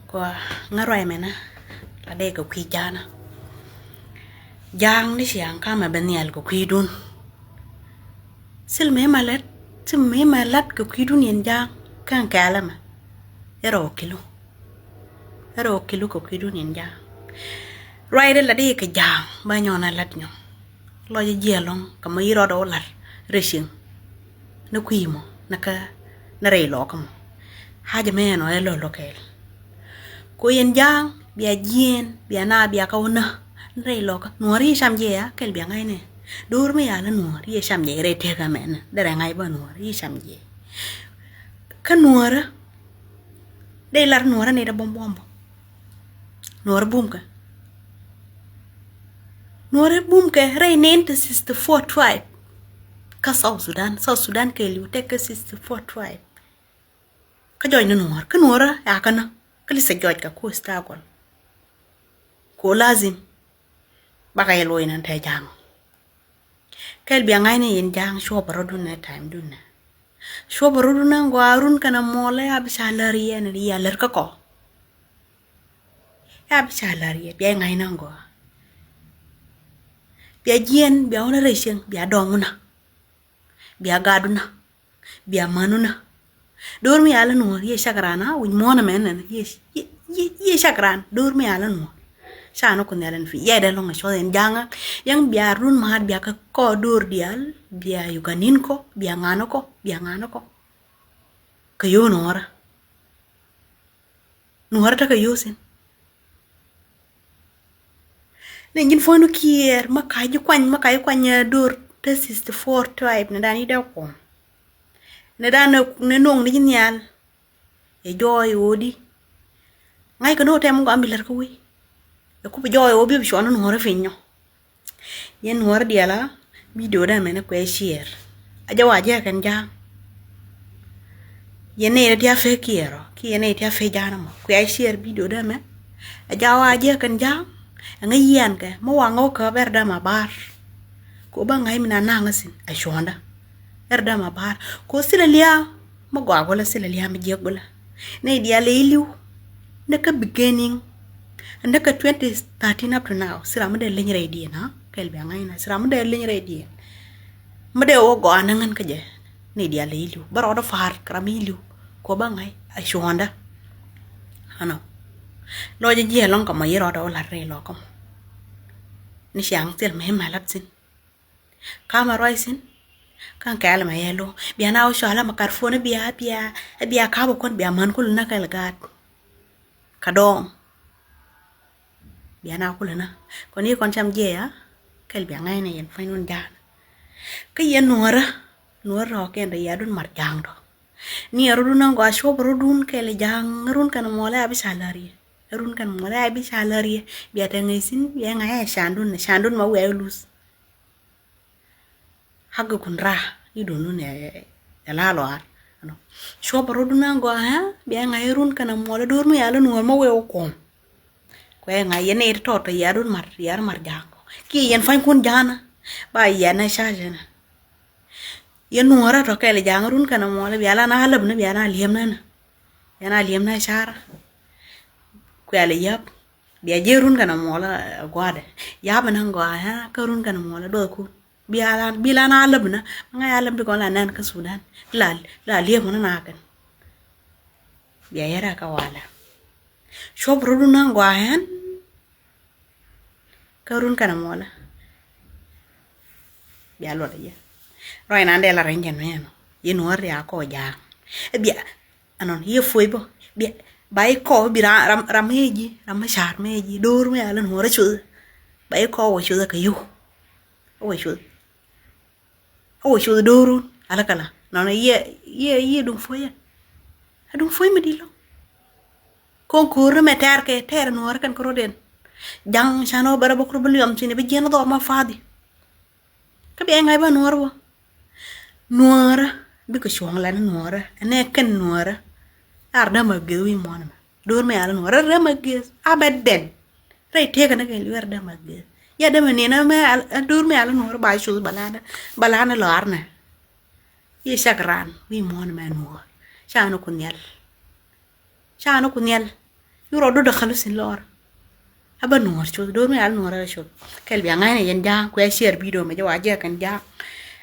Kwa ngaroy mena la de ko kwi jana jang ni siang kama benial ko kwi dun sil me malat ko kwi dun yen jang kan kala ma ero kilo ko kwi dun yen jang roy de la de ka jang ba nyona lat nyo lo je jelong ka mai ro do lar reshin na kwi mo naka na re lo kam haja me no elo lokel ko yen jang bia jien bia na bia ka una re lo ka nuori sham je ya kel bia ngai ne dur me ya la nuori sham je re te ka men de re ngai ba nuori sham je ka nuora de lar nuora ne da bom nuora bum ka re nen to 64 tribe ka South Sudan ke liu te ka 64 tribe ka joy na nuora ka nuora ya kana kali sa joy ka ko sta ko lazim baka yelo ina te jang kel bia ngai ne yen jang sho parodun na time dun na sho parodun na ngwarun kana mole abishalari yen ri yaler ka ko abishalari bia ngai na ngo bia jien bia ona reshen bia donguna bia gaduna bia manuna dormi ala no ye shagrana win mona men ye shagran dormi ala no shano kun yalan fi yeda longa shoden janga yang biarun mahad bia ka ko dur dial bia yuganin ko bia ngano ko kayo nora ta kayo sin nengin fono kier makayu kwanya dur te 64 tribe na dani da ko na dana ne nong ni nyal e joy odi ngai ko no tem go ambilar ko wi ko be joy obi bi shono no finyo yen wor diala video da mena ko share aja waje kan ja yene dia fe kiero ki yene dia fe jana mo ko share video da me aja waje kan ja ngai yan ka mo wango ka berda ma bar ko ba ngai mina nangasin a shonda erda ma bar ko silalia mo gwa silalia mi jegola ne dia leilu na ka beginning and ka 2013 up to now siram de leñ ready na kel bi ngai na siram de leñ ready made o go anangan ka je ne dia leilu baro do far kramilu ko ba ngai a shonda ano lo je long ka mai ro do la re lo ko ni siang tel me malat sin kama roisin kan kala ma yelo bia na o shala makar fona bia ka bo kon bia man kul na kal gat kadong bia na kul na kon ni kon cham je ya kel bia ngai na yen fainun jan ka yen nuora ke nda ya dun mar jang do ni aru na go asho brodun kel jang run kan mola abi salari bia ta ngai sin bia ngai shandun ma we lus haga kun ra ni donu ne la lo ar no sho barodu na go ha bia ngai run kana mola dormu ya la no ma we ko ngai yene to ya run mar jango ki yen fan kun jana ba yana sha jana yen nuora to kele jang run kana mola bia la na halab na bia na liem na shara ko ya le yap bia je run kana mola gwade ya banan go ha ka run kana mola do ku bila na alabna nga alam de ko la nan ka Sudan la liye mo na kan biya yara ka wala shobro na ngwahan karun kana mola biya lo ya roy na de la rengen no yin war ya ko ja biya anon ye foibo biya bai ko bi rameji ramashar meji dur me alan hore chu bai ko wo chu ka yu o chu doru ala kala no ye dum foya me dilo konkur me ter no war kan ko den jang chano bara bokro buliam chine be jeno do ma fadi ka be ngai ba nuora bi ko shong la nuora ene kan nuora arda ma gewi mon dur me ala nuora ma ge abaden re te kana ke wer da ma ge ya da menina me dur me ala nuora ba shu balana larna ye shakran wi mon ma nuora chano kunyal yuro do dakhalu sin lor aba nuor chu do me al nuor chu kel bi ngane yen ja ku share video me jawa je kan ja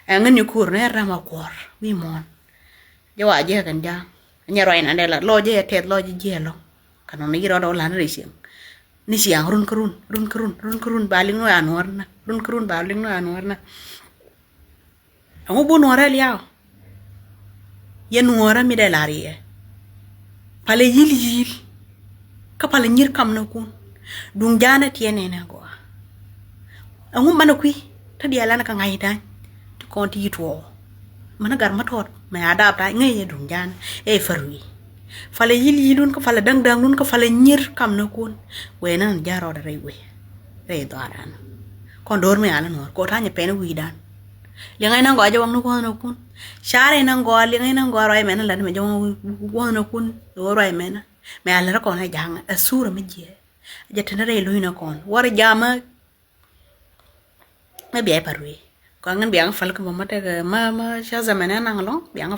ngani kur ne rama kor wi mon jawa je kan ja nya roi na de la lo je tet lo je lo kan no yiro do lan ri sim ni siang run kurun baling no anwar na run kurun baling no anwar na bu nuora liao ye nuora mi de lari pale yil ka pale nyir kam na kun dung jana tiene na go mana kui ta dia lana ka ngai dan to konti to mana gar matot me ada ta ngai dung jana farui fale yilun ka fale dang nun ka fale nyir kam na kun we nan jaro da re doran kon dor me ala no ko tanya pena wi dan liangai nang go aja wang no kun share nang go liangai nang go roi mena lan me jong wo no kun do roi mena me ala ko na jang asura me je ja tenere lu na kon war jama me bi parwi ko ngan biang fal ko mata ma sha zamana nang lo biang